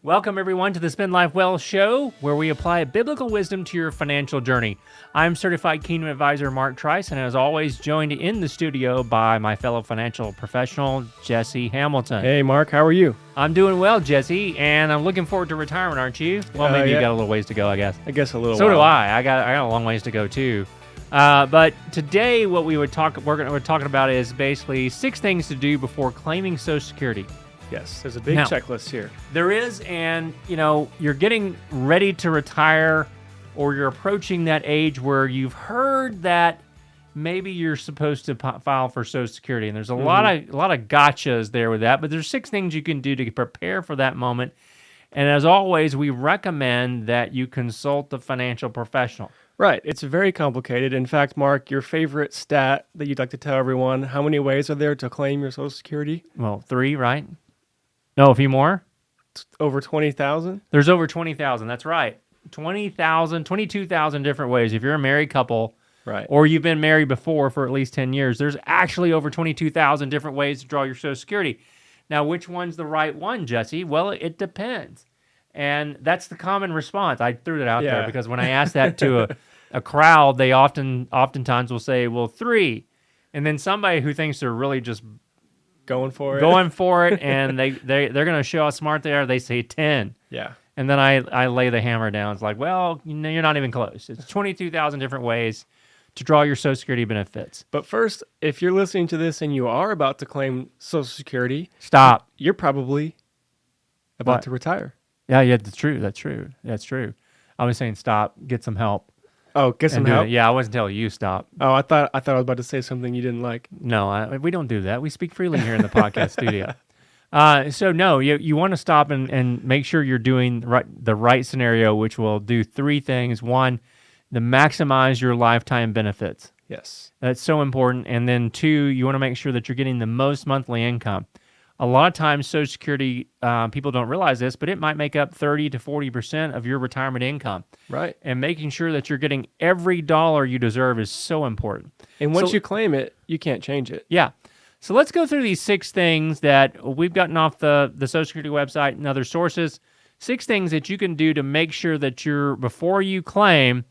Welcome, everyone, to the Spend Life Well show, where we apply biblical wisdom to your financial journey. I'm certified Kingdom Advisor Mark Trice, and as always, joined in the studio by my fellow financial professional, Jesse Hamilton. Hey, Mark, how are you? I'm doing well, Jesse, and I'm looking forward to retirement, aren't you? Well, maybe you got a little ways to go, I guess. I guess a little So while. do I. I got a long ways to go, too. But today, what we're talking about is basically 6 things to do before claiming Social Security. Yes, there's a big Now, checklist here. There is, and you're getting ready to retire, or you're approaching that age where you've heard that maybe you're supposed to file for Social Security, and there's a lot of gotchas there with that. But there's 6 things you can do to prepare for that moment. And as always, we recommend that you consult a financial professional. Right, it's very complicated. In fact, Mark, your favorite stat that you'd like to tell everyone, how many ways are there to claim your Social Security? Well, 3, right? No, a few more? Over 20,000? There's over 20,000. That's right. 20,000, 22,000 different ways. If you're a married couple, Right. or you've been married before for at least 10 years, there's actually over 22,000 different ways to draw your Social Security. Now, which one's the right one, Jesse? Well, it depends. And that's the common response. I threw that out there because when I ask that to a crowd, they oftentimes will say, well, 3. And then somebody who thinks they're really just Going for it, and they're going to show how smart they are, they say 10. Yeah. And then I lay the hammer down. It's like, well, you're not even close. It's 22,000 different ways to draw your Social Security benefits. But first, if you're listening to this and you are about to claim Social Security, Stop. you're probably about What? to retire. Yeah, that's true. I was saying stop, get some help. Oh, get some and do help? it. Yeah, I wasn't telling you stop. Oh, I thought I was about to say something you didn't like. No, we don't do that. We speak freely here in the podcast studio. So no, you want to stop and make sure you're doing the right scenario, which will do 3 things. 1, to maximize your lifetime benefits. Yes. That's so important. And then 2, you want to make sure that you're getting the most monthly income. A lot of times, Social Security, people don't realize this, but it might make up 30 to 40% of your retirement income. Right. And making sure that you're getting every dollar you deserve is so important. And once you claim it, you can't change it. Yeah. So let's go through these 6 things that we've gotten off the Social Security website and other sources. 6 things that you can do to make sure that before you claim,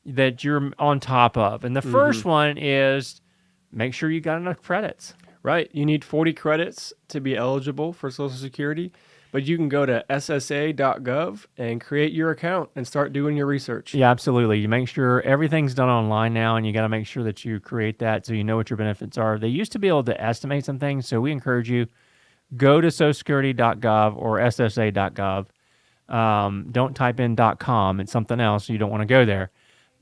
that you're on top of. And the first one is make sure you got enough credits. Right. You need 40 credits to be eligible for Social Security, but you can go to ssa.gov and create your account and start doing your research. Yeah, absolutely. You make sure everything's done online now, and you got to make sure that you create that so you know what your benefits are. They used to be able to estimate some things, so we encourage you, go to socialsecurity.gov or ssa.gov. Don't type in .com. It's something else. You don't want to go there.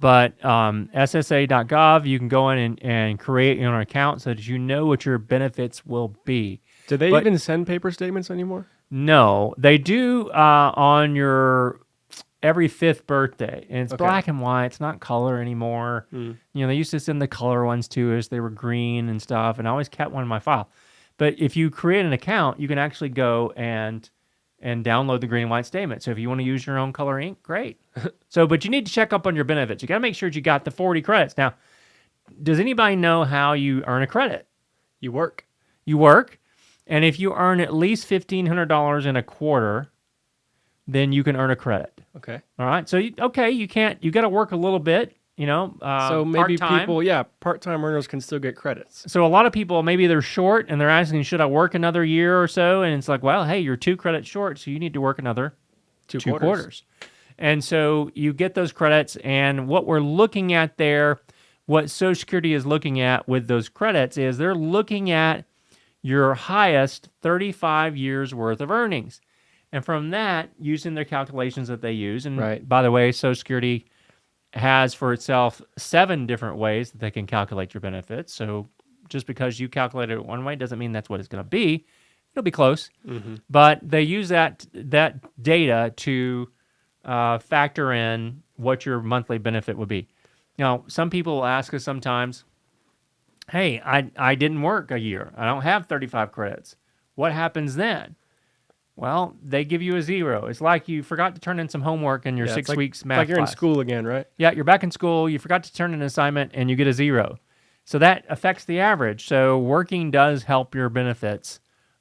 But ssa.gov, you can go in and create your own account so that you know what your benefits will be. Do they even send paper statements anymore? No, they do on your every 5th birthday. And it's black and white. It's not color anymore. They used to send the color ones to us. They were green and stuff, and I always kept one in my file. But if you create an account, you can actually go and download the green and white statement. So if you want to use your own color ink, great. But you need to check up on your benefits. You got to make sure that you got the 40 credits. Now, does anybody know how you earn a credit? You work. You work, and if you earn at least $1,500 in a quarter, then you can earn a credit. Okay. All right. So, you got to work a little bit, so maybe part-time. part-time earners can still get credits. So a lot of people, maybe they're short and they're asking, should I work another year or so? And it's like, well, hey, you're 2 credits short, so you need to work another 2 quarters. And so you get those credits, and what we're looking at there, what Social Security is looking at with those credits is they're looking at your highest 35 years worth of earnings. And from that, using their calculations that they use, and by the way, Social Security has for itself 7 different ways that they can calculate your benefits. So just because you calculate it one way doesn't mean that's what it's going to be. It'll be close. But they use that data to factor in what your monthly benefit would be. Now, some people will ask us sometimes, hey, I didn't work a year. I don't have 35 credits. What happens then? Well, they give you a 0. It's like you forgot to turn in some homework in your 6 weeks math class. Like you're in school again, right? Yeah, you're back in school. You forgot to turn in an assignment, and you get a 0. So that affects the average. So working does help your benefits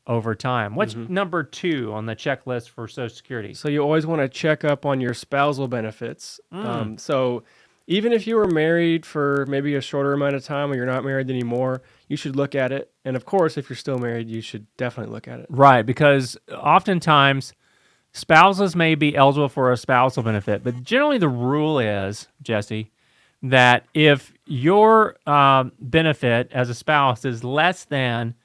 over time. What's number 2 on the checklist for Social Security? So you always want to check up on your spousal benefits. So even if you were married for maybe a shorter amount of time or you're not married anymore, you should look at it. And of course, if you're still married, you should definitely look at it. Right, because oftentimes spouses may be eligible for a spousal benefit, but generally the rule is, Jesse, that if your benefit as a spouse is less than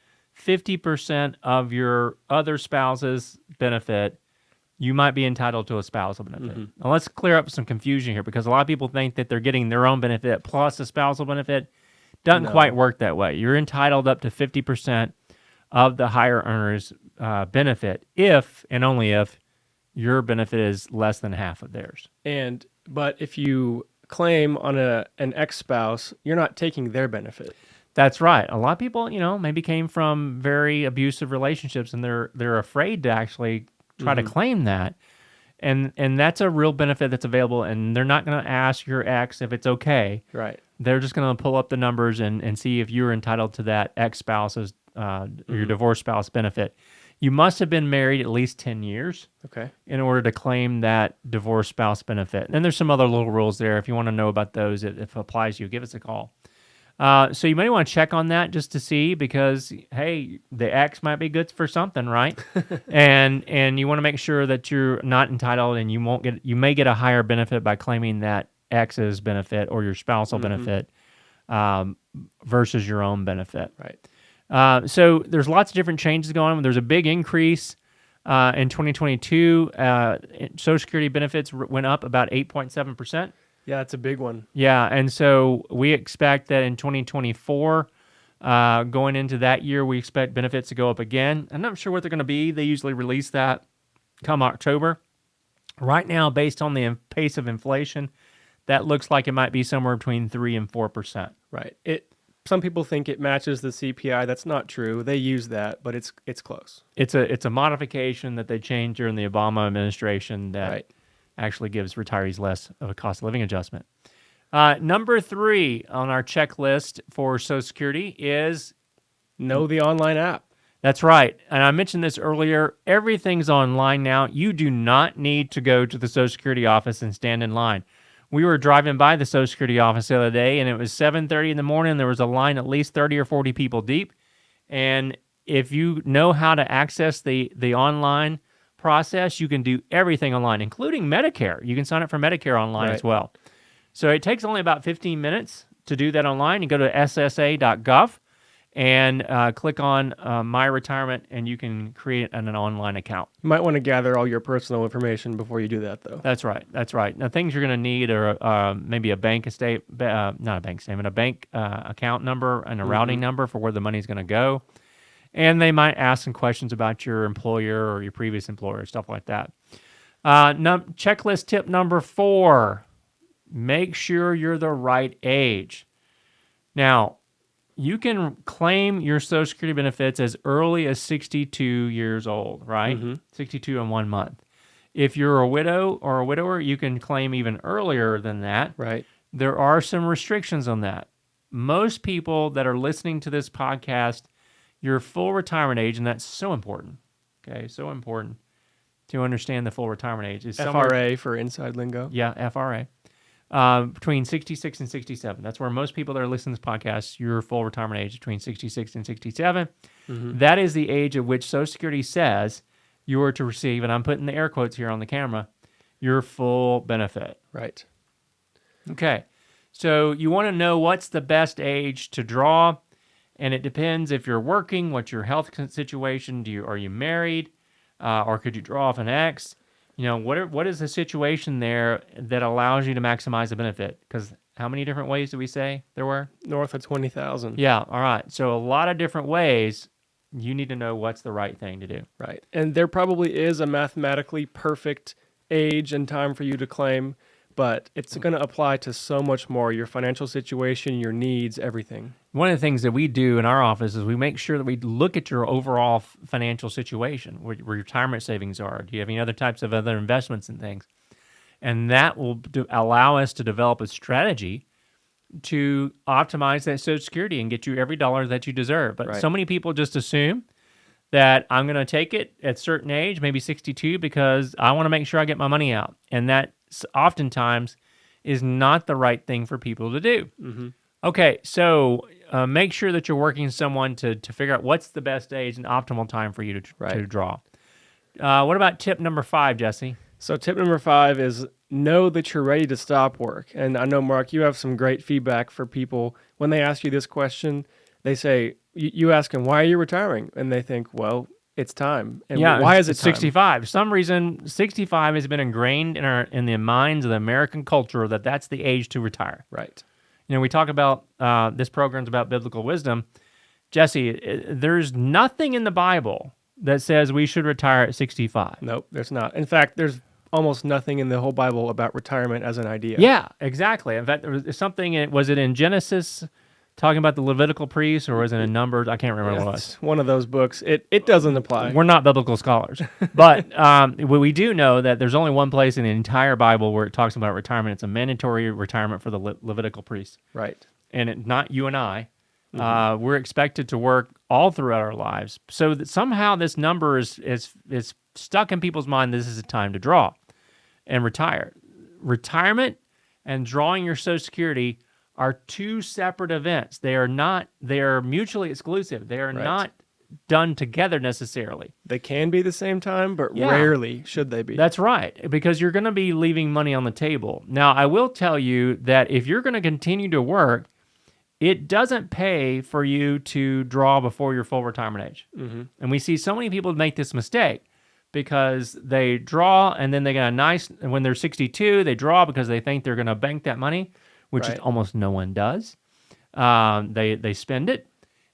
50% of your other spouse's benefit, you might be entitled to a spousal benefit. Now, let's clear up some confusion here, because a lot of people think that they're getting their own benefit plus a spousal benefit. Doesn't quite work that way. You're entitled up to 50% of the higher earner's benefit if and only if your benefit is less than half of theirs. But if you claim on an ex-spouse, you're not taking their benefit. That's right. A lot of people, maybe came from very abusive relationships, and they're afraid to actually try to claim that. And that's a real benefit that's available, and they're not going to ask your ex if it's okay. Right. They're just going to pull up the numbers and see if you're entitled to that ex-spouse's, your divorced spouse benefit. You must have been married at least 10 years in order to claim that divorced spouse benefit. And then there's some other little rules there. If you want to know about those, if it applies to you, give us a call. So you may want to check on that just to see, because, hey, the ex might be good for something, right? and you want to make sure that you're not entitled, and you may get a higher benefit by claiming that ex's benefit or your spousal benefit versus your own benefit. Right. So there's lots of different changes going on. There's a big increase in 2022. Social Security benefits went up about 8.7%. Yeah, it's a big one. Yeah, and so we expect that in 2024, going into that year, we expect benefits to go up again. I'm not sure what they're going to be. They usually release that come October. Right now, based on the pace of inflation, that looks like it might be somewhere between 3 and 4%. Right. Some people think it matches the CPI. That's not true. They use that, but it's close. It's a modification that they changed during the Obama administration that actually gives retirees less of a cost of living adjustment. Number 3 on our checklist for Social Security is know the online app. That's right. And I mentioned this earlier. Everything's online now. You do not need to go to the Social Security office and stand in line. We were driving by the Social Security office the other day, and it was 7:30 in the morning. There was a line at least 30 or 40 people deep. And if you know how to access the online process, you can do everything online, including Medicare. You can sign up for Medicare online as well. So it takes only about 15 minutes to do that online. You go to ssa.gov and click on My Retirement, and you can create an online account. You might want to gather all your personal information before you do that, though. That's right. That's right. Now, things you're going to need are maybe a bank not a bank statement, a bank account number and a routing number for where the money's going to go. And they might ask some questions about your employer or your previous employer, stuff like that. Checklist tip number 4, make sure you're the right age. Now, you can claim your Social Security benefits as early as 62 years old, right? 62 and 1 month. If you're a widow or a widower, you can claim even earlier than that. Right. There are some restrictions on that. Most people that are listening to this podcast, your full retirement age, and that's so important, okay, so important to understand the full retirement age. Is FRA for inside lingo. Yeah, FRA. Between 66 and 67. That's where most people that are listening to this podcast, your full retirement age between 66 and 67. That is the age at which Social Security says you are to receive, and I'm putting the air quotes here on the camera, your full benefit. Right. Okay. So you want to know what's the best age to draw, and it depends if you're working, what's your health situation, are you married, or could you draw off an ex? What is the situation there that allows you to maximize the benefit? Because how many different ways did we say there were? North of 20,000. Yeah, all right. So a lot of different ways. You need to know what's the right thing to do. Right. And there probably is a mathematically perfect age and time for you to claim, but it's going to apply to so much more, your financial situation, your needs, everything. One of the things that we do in our office is we make sure that we look at your overall financial situation, where your retirement savings are. Do you have any other types of other investments and things? And that will allow us to develop a strategy to optimize that Social Security and get you every dollar that you deserve. But so many people just assume that I'm going to take it at a certain age, maybe 62, because I want to make sure I get my money out. And that oftentimes is not the right thing for people to do. Mm-hmm. Okay, so make sure that you're working with someone to figure out what's the best age and optimal time for you to draw. What about tip number 5, Jesse? So tip number 5 is know that you're ready to stop work. And I know, Mark, you have some great feedback for people. When they ask you this question, they say, you ask them, why are you retiring? And they think, well, it's time. And why is it time? 65. For some reason, 65 has been ingrained in the minds of the American culture that that's the age to retire. Right. We talk about this program's about biblical wisdom. Jesse, there's nothing in the Bible that says we should retire at 65. Nope, there's not. In fact, there's almost nothing in the whole Bible about retirement as an idea. Yeah, exactly. In fact, there was something, was it in Genesis talking about the Levitical priests, or was it in Numbers? I can't remember what it was. One of those books. It doesn't apply. We're not biblical scholars. But we do know that there's only one place in the entire Bible where it talks about retirement. It's a mandatory retirement for the Levitical priests. Right. And not you and I. We're expected to work all throughout our lives. So that somehow this number is stuck in people's mind. This is a time to draw and retire. Retirement and drawing your Social Security are two separate events. They are mutually exclusive. They are not done together necessarily. They can be the same time, but rarely should they be. That's right, because you're going to be leaving money on the table. Now, I will tell you that if you're going to continue to work, it doesn't pay for you to draw before your full retirement age. Mm-hmm. And we see so many people make this mistake because they draw and then they get and when they're 62, they draw because they think they're going to bank that money, which is almost no one does. They spend it,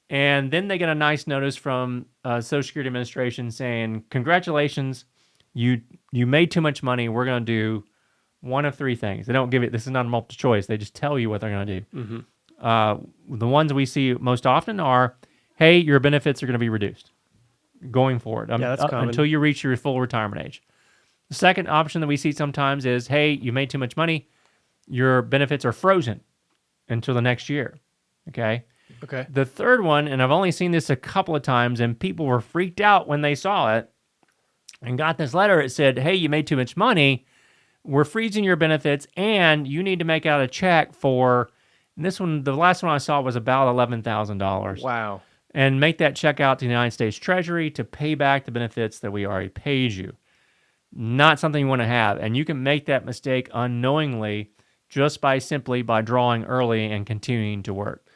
and then they get a nice notice from Social Security Administration saying, "Congratulations, you made too much money. We're going to do one of 3 things." They don't give it. This is not a multiple choice. They just tell you what they're going to do. Mm-hmm. The ones we see most often are, "Hey, your benefits are going to be reduced going forward that's common. until you reach your full retirement age." The second option that we see sometimes is, "Hey, you made too much money. Your benefits are frozen until the next year." Okay. The third one, and I've only seen this a couple of times, and people were freaked out when they saw it and got this letter. It said, "Hey, you made too much money. We're freezing your benefits, and you need to make out a check for," and this one, the last one I saw was about $11,000. Wow. "And make that check out to the United States Treasury to pay back the benefits that we already paid you." Not something you want to have. And you can make that mistake unknowingly just by drawing early and continuing to work.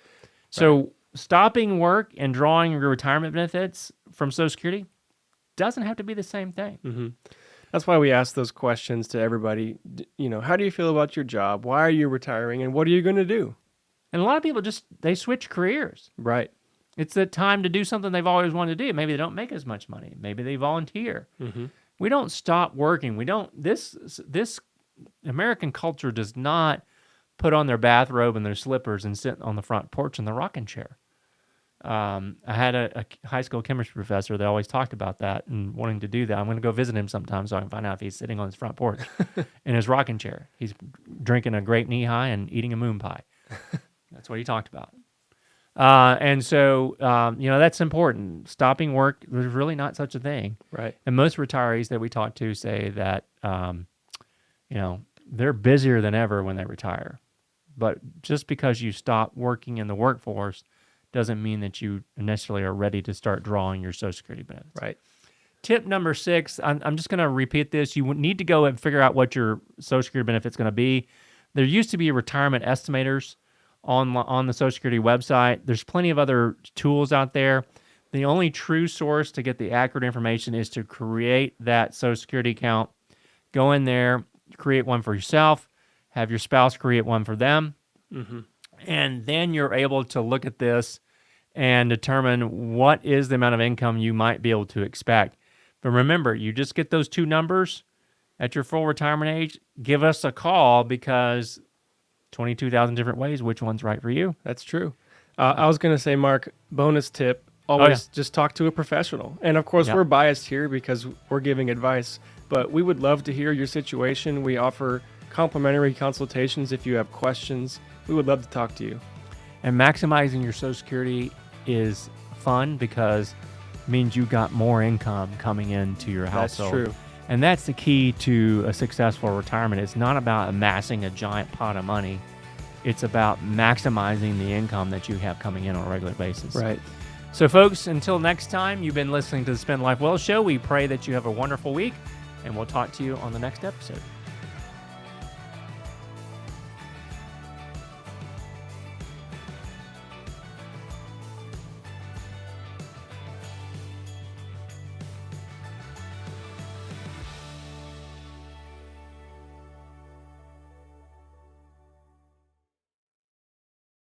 So stopping work and drawing your retirement benefits from Social Security doesn't have to be the same thing. Mm-hmm. That's why we ask those questions to everybody. How do you feel about your job? Why are you retiring? And what are you going to do? And a lot of people they switch careers. Right. It's the time to do something they've always wanted to do. Maybe they don't make as much money. Maybe they volunteer. Mm-hmm. We don't stop working. This American culture does not put on their bathrobe and their slippers and sit on the front porch in the rocking chair. I had a high school chemistry professor that always talked about that and wanting to do that. I'm going to go visit him sometime so I can find out if he's sitting on his front porch in his rocking chair. He's drinking a grape knee-high and eating a moon pie. That's what he talked about. And so, that's important. Stopping work, there's really not such a thing. Right. And most retirees that we talk to say that, they're busier than ever when they retire. But just because you stop working in the workforce doesn't mean that you necessarily are ready to start drawing your Social Security benefits. Right. Tip number 6, I'm just going to repeat this. You need to go and figure out what your Social Security benefit's going to be. There used to be retirement estimators on the Social Security website. There's plenty of other tools out there. The only true source to get the accurate information is to create that Social Security account. Go in there, create one for yourself, have your spouse create one for them, and then you're able to look at this and determine what is the amount of income you might be able to expect. But remember, you just get those 2 numbers at your full retirement age. Give us a call because 22,000 different ways, which one's right for you? That's true. I was going to say, Mark, bonus tip, always just talk to a professional. And of course, we're biased here because we're giving advice, but we would love to hear your situation. We offer complimentary consultations if you have questions. We would love to talk to you. And maximizing your Social Security is fun because means you got more income coming into your household. That's true. And that's the key to a successful retirement. It's not about amassing a giant pot of money. It's about maximizing the income that you have coming in on a regular basis. Right. So, folks, until next time, you've been listening to the Spend Life Well Show. We pray that you have a wonderful week, and we'll talk to you on the next episode.